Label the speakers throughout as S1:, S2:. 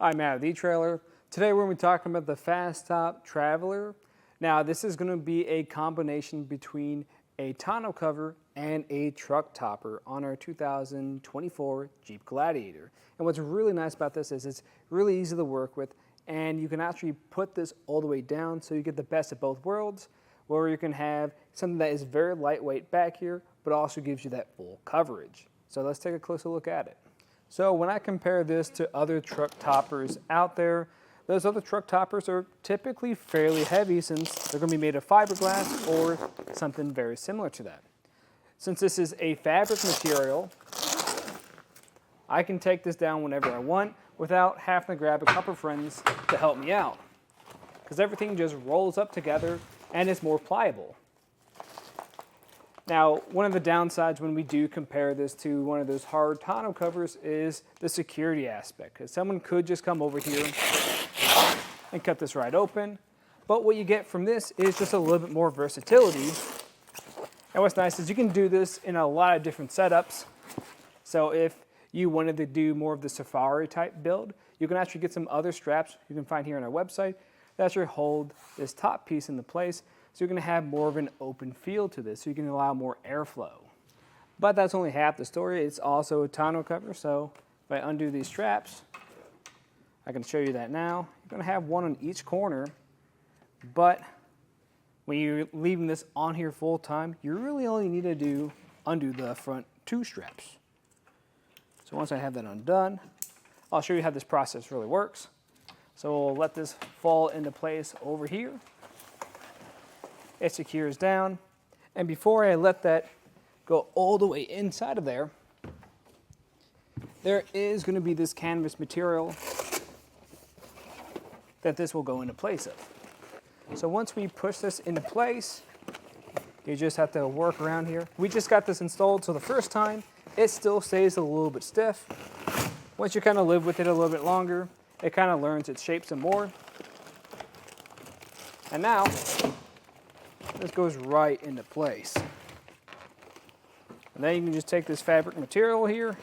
S1: I'm Matt with eTrailer. Today we're going to be talking about the Fas-Top Traveler. Now this is going to be a combination between a tonneau cover and a truck topper on our 2024 Jeep Gladiator. And what's really nice about this is it's really easy to work with, and you can actually put this all the way down so you get the best of both worlds, where you can have something that is very lightweight back here but also gives you that full coverage. So let's take a closer look at it. So when I compare this to other truck toppers out there, those other truck toppers are typically fairly heavy since they're going to be made of fiberglass or something very similar to that. Since this is a fabric material, I can take this down whenever I want without having to grab a couple of friends to help me out, because everything just rolls up together and is more pliable. Now, one of the downsides when we do compare this to one of those hard tonneau covers is the security aspect, because someone could just come over here and cut this right open. But what you get from this is just a little bit more versatility. And what's nice is you can do this in a lot of different setups. So if you wanted to do more of the safari type build, you can actually get some other straps you can find here on our website that actually hold this top piece into place. So you're going to have more of an open feel to this, so you can allow more airflow. But that's only half the story. It's also a tonneau cover, so if I undo these straps, I can show you that now. You're going to have one on each corner, but when you're leaving this on here full time, you really only need to undo the front two straps. So once I have that undone, I'll show you how this process really works. So we'll let this fall into place over here. It secures down, and before I let that go all the way inside of there, there is going to be this canvas material that this will go into place of. So once we push this into place, you just have to work around here. We just got this installed, so the first time it still stays a little bit stiff. Once you kind of live with it a little bit longer, it kind of learns its shape some more. And now this goes right into place. And then you can just take this fabric material here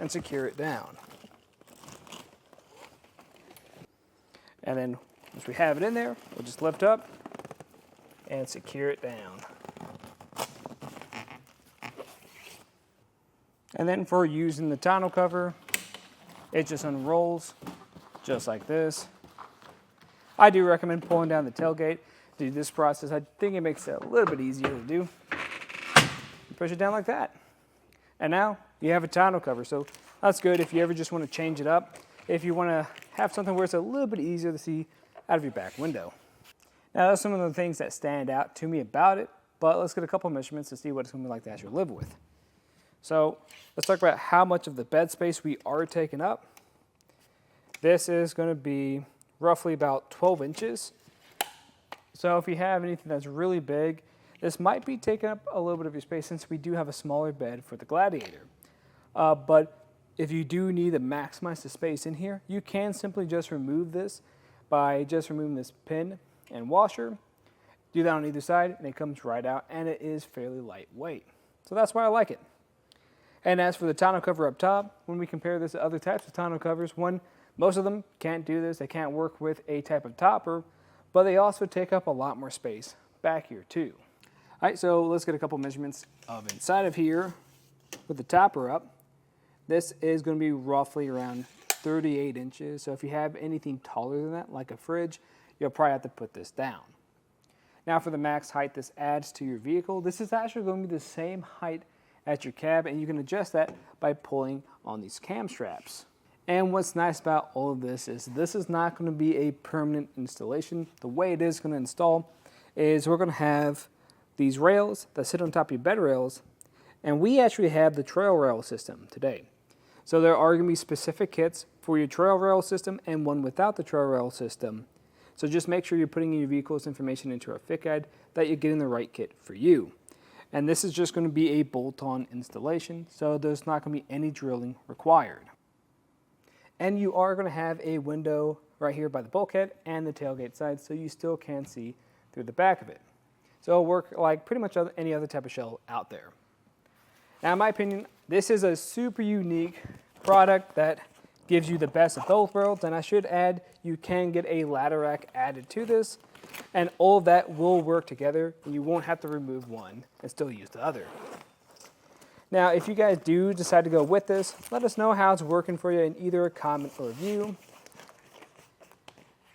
S1: and secure it down. And then once we have it in there, we'll just lift up and secure it down. And then for using the tonneau cover, it just unrolls just like this. I do recommend pulling down the tailgate. Do this process, I think it makes it a little bit easier to do. You push it down like that. And now you have a tonneau cover, so that's good if you ever just want to change it up. If you want to have something where it's a little bit easier to see out of your back window. Now that's some of the things that stand out to me about it, but let's get a couple measurements to see what it's going to be like to actually live with. So let's talk about how much of the bed space we are taking up. This is going to be roughly about 12 inches. So if you have anything that's really big, this might be taking up a little bit of your space since we do have a smaller bed for the Gladiator. But if you do need to maximize the space in here, you can simply just remove this by just removing this pin and washer. Do that on either side and it comes right out, and it is fairly lightweight. So that's why I like it. And as for the tonneau cover up top, when we compare this to other types of tonneau covers, most of them can't do this. They can't work with a type of topper, but they also take up a lot more space back here too. All right, so let's get a couple measurements of inside of here with the topper up. This is going to be roughly around 38 inches. So if you have anything taller than that, like a fridge, you'll probably have to put this down. Now for the max height this adds to your vehicle, this is actually going to be the same height as your cab, and you can adjust that by pulling on these cam straps. And what's nice about all of this is not going to be a permanent installation. The way it is going to install is we're going to have these rails that sit on top of your bed rails, and we actually have the trail rail system today. So there are going to be specific kits for your trail rail system and one without the trail rail system. So just make sure you're putting in your vehicle's information into our fit guide that you're getting the right kit for you. And this is just going to be a bolt-on installation, so there's not going to be any drilling required. And you are going to have a window right here by the bulkhead and the tailgate side, so you still can see through the back of it. So it'll work like pretty much any other type of shell out there. Now, in my opinion, this is a super unique product that gives you the best of both worlds. And I should add, you can get a ladder rack added to this, and all of that will work together. And you won't have to remove one and still use the other. Now, if you guys do decide to go with this, let us know how it's working for you in either a comment or review.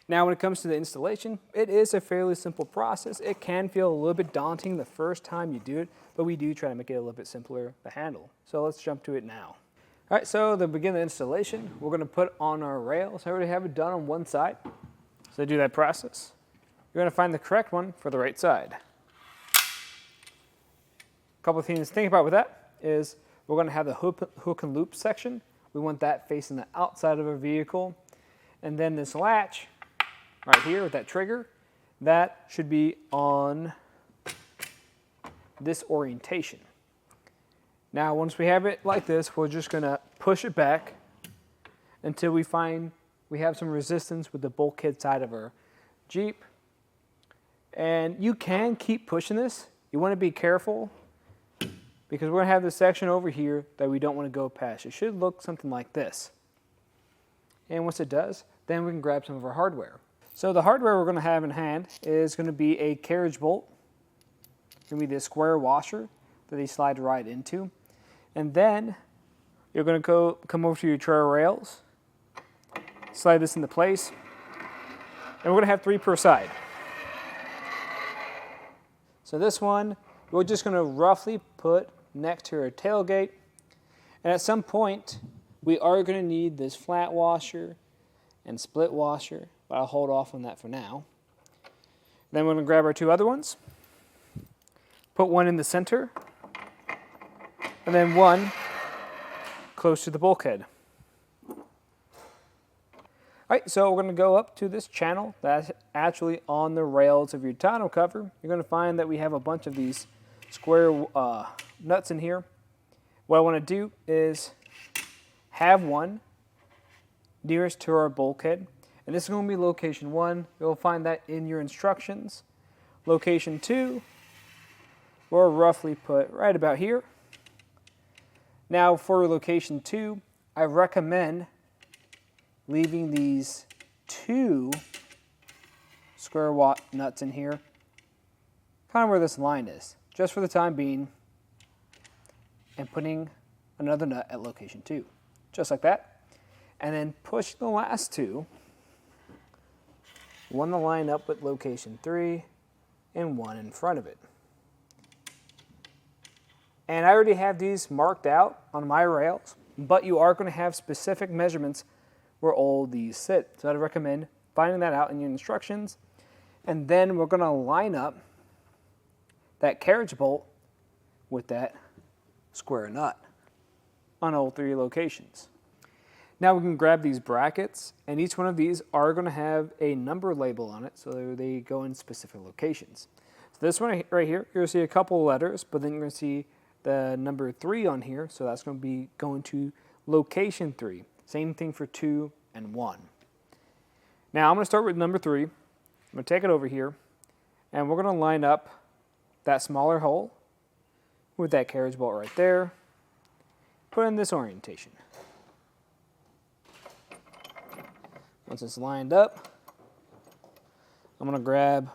S1: Now, when it comes to the installation, it is a fairly simple process. It can feel a little bit daunting the first time you do it, but we do try to make it a little bit simpler to handle. So let's jump to it now. All right, so to begin the installation, we're going to put on our rails. I already have it done on one side. So to do that process, you're going to find the correct one for the right side. A couple of things to think about with that is we're going to have the hook and loop section. We want that facing the outside of our vehicle. And then this latch right here with that trigger, that should be on this orientation. Now, once we have it like this, we're just gonna push it back until we find we have some resistance with the bulkhead side of our Jeep. And you can keep pushing this. You wanna be careful because we're gonna have this section over here that we don't wanna go past. It should look something like this. And once it does, then we can grab some of our hardware. So the hardware we're gonna have in hand is gonna be a carriage bolt. It's gonna be this square washer that they slide right into. And then you're going to come over to your trailer rails, slide this into place, and we're going to have 3 per side. So this one, we're just going to roughly put next to our tailgate. And at some point, we are going to need this flat washer and split washer, but I'll hold off on that for now. Then we're going to grab our 2 other ones, put one in the center, and then one close to the bulkhead. All right, so we're going to go up to this channel that's actually on the rails of your tonneau cover. You're going to find that we have a bunch of these square nuts in here. What I want to do is have one nearest to our bulkhead, and this is going to be location 1. You'll find that in your instructions. Location 2, we'll roughly put right about here. Now for location 2, I recommend leaving these 2 square nuts in here, kind of where this line is, just for the time being, and putting another nut at location 2, just like that. And then push the last 2, one to line up with location 3, and one in front of it. And I already have these marked out on my rails, but you are going to have specific measurements where all these sit. So I'd recommend finding that out in your instructions. And then we're going to line up that carriage bolt with that square nut on all 3 locations. Now we can grab these brackets, and each one of these are going to have a number label on it, so they go in specific locations. So this one right here, you're going to see a couple letters, but then you're going to see the number 3 on here, so that's going to be going to location 3. Same thing for 2 and 1. Now I'm going to start with number 3. I'm going to take it over here, and we're going to line up that smaller hole with that carriage bolt right there. Put in this orientation. Once it's lined up, I'm going to grab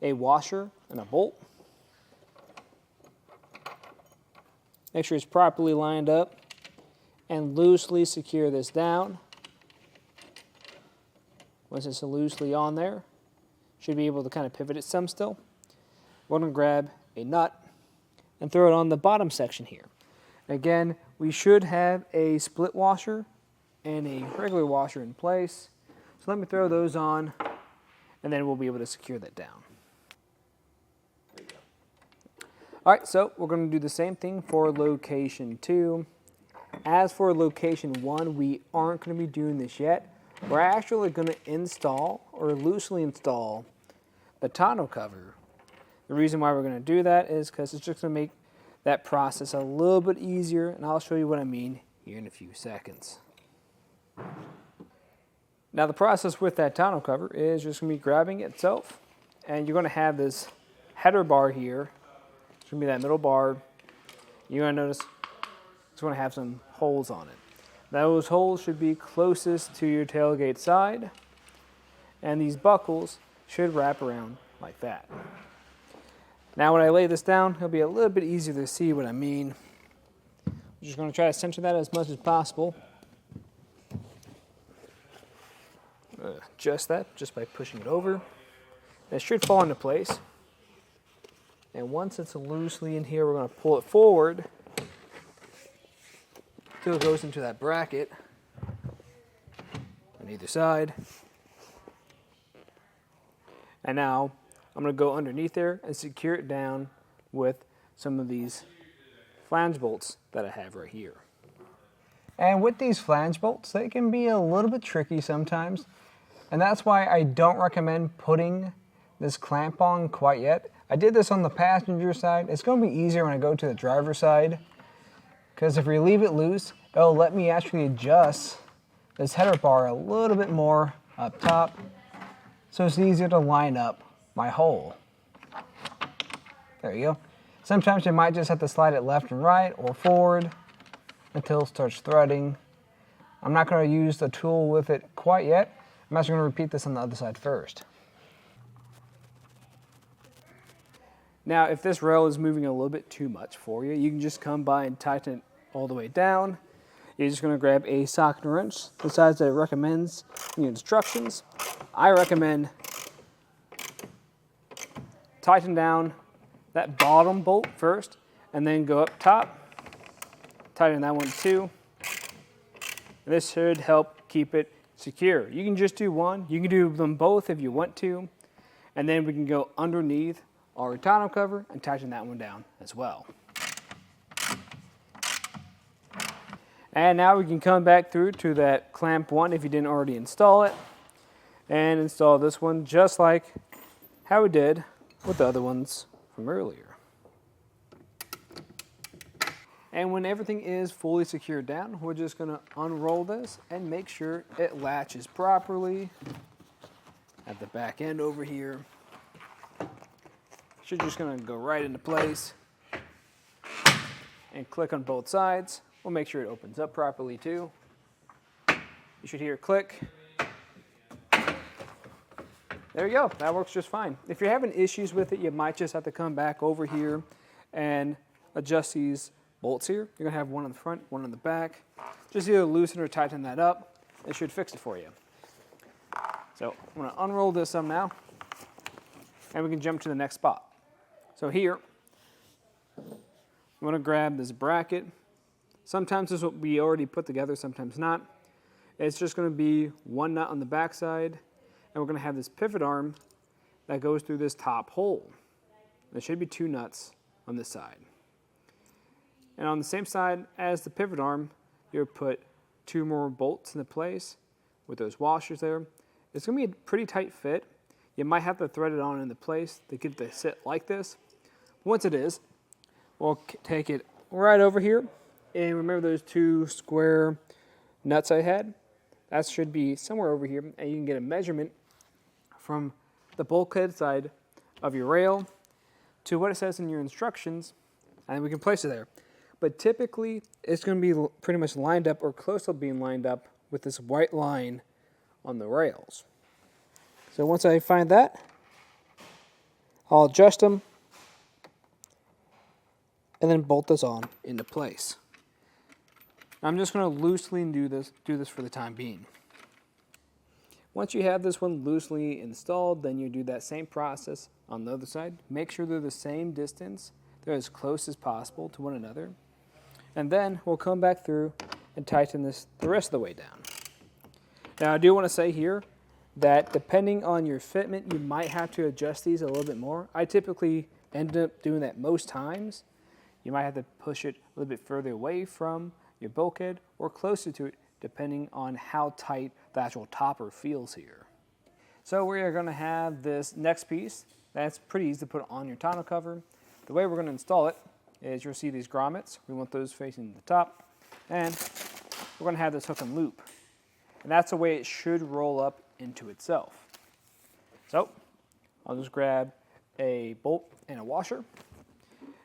S1: a washer and a bolt. Make sure it's properly lined up and loosely secure this down. Once it's loosely on there, should be able to kind of pivot it some still. We're going to grab a nut and throw it on the bottom section here. Again, we should have a split washer and a regular washer in place. So let me throw those on, and then we'll be able to secure that down. All right, so we're going to do the same thing for location 2. As for location 1, we aren't going to be doing this yet. We're actually going to install or loosely install the tonneau cover. The reason why we're going to do that is because it's just going to make that process a little bit easier, and I'll show you what I mean here in a few seconds. Now the process with that tonneau cover is just going to be grabbing it itself, and you're going to have this header bar here. It's going to be that middle bar. You're going to notice it's going to have some holes on it. Those holes should be closest to your tailgate side, and these buckles should wrap around like that. Now when I lay this down, it'll be a little bit easier to see what I mean. I'm just going to try to center that as much as possible. Adjust that just by pushing it over. It should fall into place. And once it's loosely in here, we're going to pull it forward until it goes into that bracket on either side. And now I'm going to go underneath there and secure it down with some of these flange bolts that I have right here. And with these flange bolts, they can be a little bit tricky sometimes. And that's why I don't recommend putting this clamp on quite yet. I did this on the passenger side. It's going to be easier when I go to the driver's side, because if we leave it loose, it'll let me actually adjust this header bar a little bit more up top, so it's easier to line up my hole. There you go. Sometimes you might just have to slide it left and right or forward until it starts threading. I'm not going to use the tool with it quite yet. I'm actually going to repeat this on the other side first. Now, if this rail is moving a little bit too much for you, you can just come by and tighten it all the way down. You're just going to grab a socket and wrench, the size that it recommends in the instructions. I recommend tighten down that bottom bolt first, and then go up top, tighten that one too. This should help keep it secure. You can just do one, you can do them both if you want to, and then we can go underneath our tonneau cover and tighten that one down as well. And now we can come back through to that clamp one if you didn't already install it, and install this one just like how we did with the other ones from earlier. And when everything is fully secured down, we're just going to unroll this and make sure it latches properly at the back end over here. So you're just going to go right into place and click on both sides. We'll make sure it opens up properly too. You should hear a click. There you go, that works just fine. If you're having issues with it, you might just have to come back over here and adjust these bolts here. You're gonna have one on the front, one on the back. Just either loosen or tighten that up. It should fix it for you. So I'm gonna unroll this up now, and we can jump to the next spot. So here, I'm gonna grab this bracket. Sometimes this will be already put together, sometimes not. It's just gonna be one nut on the back side, and we're going to have this pivot arm that goes through this top hole. There should be two nuts on this side. And on the same side as the pivot arm, you'll put two more bolts into place with those washers there. It's going to be a pretty tight fit. You might have to thread it on into place to get it to sit like this. Once it is, we'll take it right over here. And remember those two square nuts I had? That should be somewhere over here, and you can get a measurement from the bulkhead side of your rail to what it says in your instructions, and we can place it there. But typically, it's going to be pretty much lined up or close to being lined up with this white line on the rails. So once I find that, I'll adjust them and then bolt this on into place. I'm just going to loosely do this for the time being. Once you have this one loosely installed, then you do that same process on the other side. Make sure they're the same distance. They're as close as possible to one another. And then we'll come back through and tighten this the rest of the way down. Now I do want to say here that depending on your fitment, you might have to adjust these a little bit more. I typically end up doing that most times. You might have to push it a little bit further away from your bulkhead or closer to it, depending on how tight the actual topper feels here. So we are going to have this next piece. That's pretty easy to put on your tonneau cover. The way we're going to install it is you'll see these grommets. We want those facing the top. And we're going to have this hook and loop. And that's the way it should roll up into itself. So I'll just grab a bolt and a washer.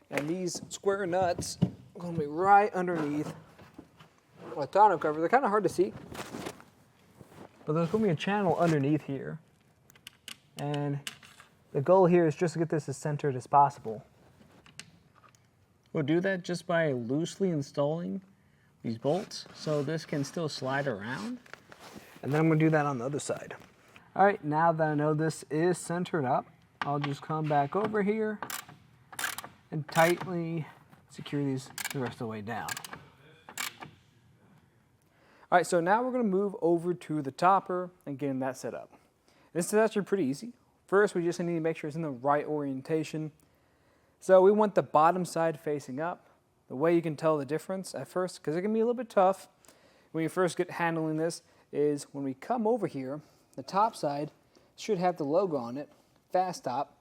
S1: And these square nuts are going to be right underneath a tonneau cover. They're kind of hard to see, but there's going to be a channel underneath here. And the goal here is just to get this as centered as possible. We'll do that just by loosely installing these bolts so this can still slide around. And then I'm going to do that on the other side. All right, now that I know this is centered up, I'll just come back over here and tightly secure these the rest of the way down. All right, so now we're going to move over to the topper and getting that set up. This is actually pretty easy. First, we just need to make sure it's in the right orientation. So we want the bottom side facing up. The way you can tell the difference at first, because it can be a little bit tough when you first get handling this, is when we come over here, the top side should have the logo on it, Fas-top,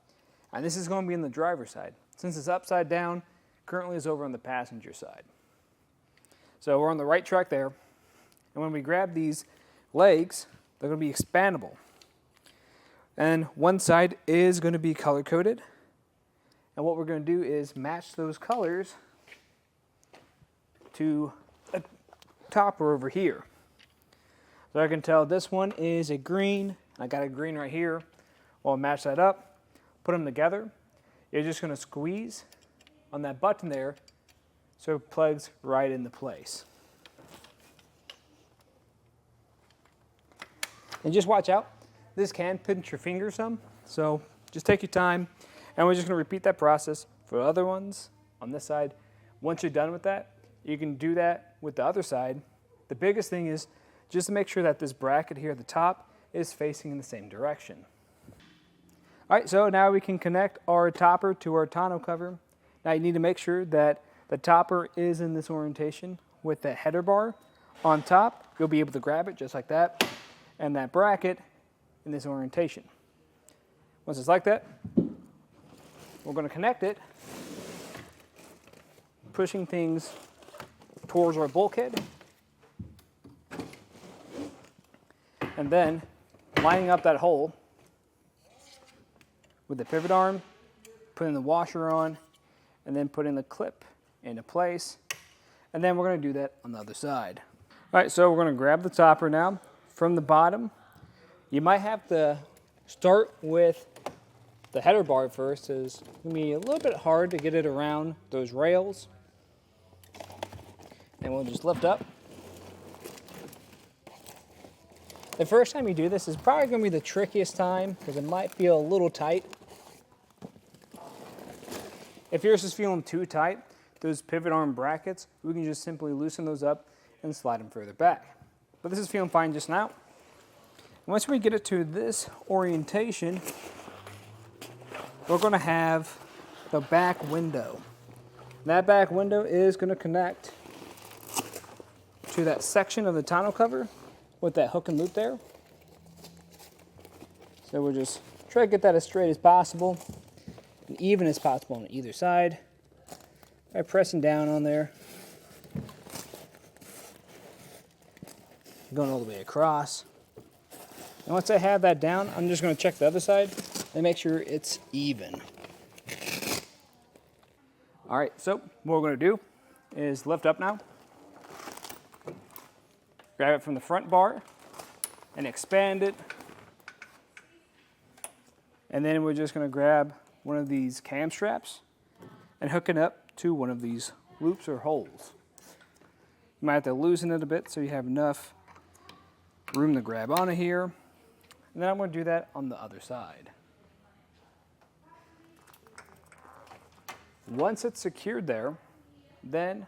S1: and this is going to be in the driver's side. Since it's upside down, currently it's over on the passenger side. So we're on the right track there. And when we grab these legs, they're going to be expandable. And one side is going to be color coded. And what we're going to do is match those colors to a topper over here. So I can tell this one is a green. I got a green right here. Well, I'll match that up, put them together. You're just going to squeeze on that button there so it plugs right into place. And just watch out. This can pinch your finger some, so just take your time. And we're just going to repeat that process for other ones on this side. Once you're done with that, you can do that with the other side. The biggest thing is just to make sure that this bracket here at the top is facing in the same direction. All right, so now we can connect our topper to our tonneau cover. Now you need to make sure that the topper is in this orientation with the header bar on top. You'll be able to grab it just like that, and that bracket in this orientation. Once it's like that, we're going to connect it, pushing things towards our bulkhead, and then lining up that hole with the pivot arm, putting the washer on, and then putting the clip into place. And then we're going to do that on the other side. All right, so we're going to grab the topper now from the bottom. You might have to start with the header bar first. It's going to be a little bit hard to get it around those rails. And we'll just lift up. The first time you do this is probably going to be the trickiest time because it might feel a little tight. If yours is feeling too tight, those pivot arm brackets, we can just simply loosen those up and slide them further back. But this is feeling fine just now. Once we get it to this orientation, we're going to have the back window. That back window is going to connect to that section of the tonneau cover with that hook and loop there. So we'll just try to get that as straight as possible and even as possible on either side by pressing down on there, going all the way across. And once I have that down, I'm just going to check the other side and make sure it's even. All right, so what we're going to do is lift up now, grab it from the front bar and expand it. And then we're just going to grab one of these cam straps and hook it up to one of these loops or holes. You might have to loosen it a bit so you have enough room to grab onto here. And then I'm going to do that on the other side. Once it's secured there, then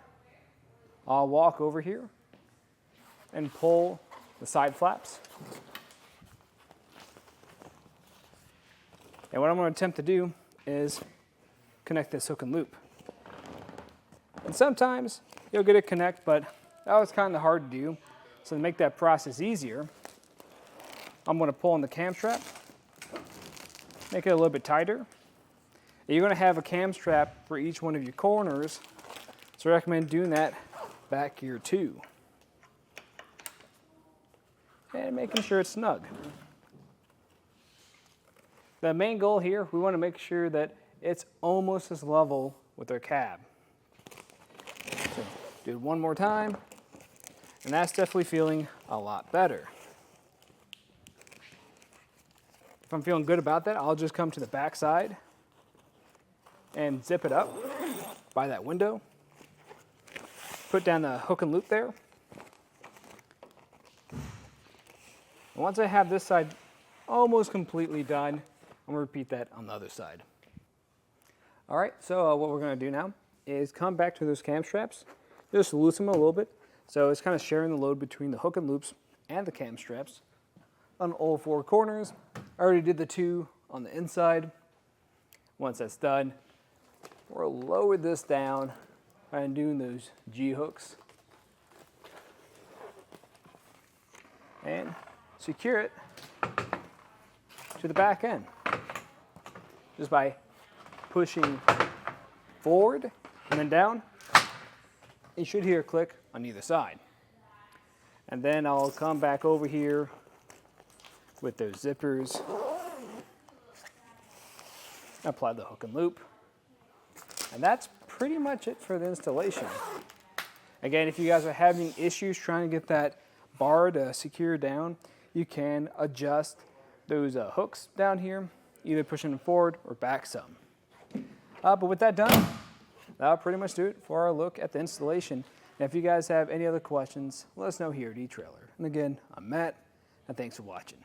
S1: I'll walk over here and pull the side flaps. And what I'm going to attempt to do is connect this hook and loop. And sometimes you'll get it connect, but that was kind of hard to do. So to make that process easier, I'm going to pull on the cam strap, make it a little bit tighter. And you're going to have a cam strap for each one of your corners, so I recommend doing that back here too. And making sure it's snug. The main goal here, we want to make sure that it's almost as level with our cab. So do it one more time. And that's definitely feeling a lot better. If I'm feeling good about that, I'll just come to the back side and zip it up by that window. Put down the hook and loop there. And once I have this side almost completely done, I'm gonna repeat that on the other side. All right, so what we're gonna do now is come back to those cam straps, just loosen them a little bit. So it's kind of sharing the load between the hook and loops and the cam straps on all four corners. I already did the 2 on the inside. Once that's done, we'll lower this down by doing those G hooks and secure it to the back end just by pushing forward and then down. You should hear a click on either side. And then I'll come back over here with those zippers, apply the hook and loop, and that's pretty much it for the installation. Again, if you guys are having issues trying to get that bar to secure down, you can adjust those hooks down here, either pushing them forward or back some. But with that done, that'll pretty much do it for our look at the installation. And if you guys have any other questions, let us know here at eTrailer. And again, I'm Matt, and thanks for watching.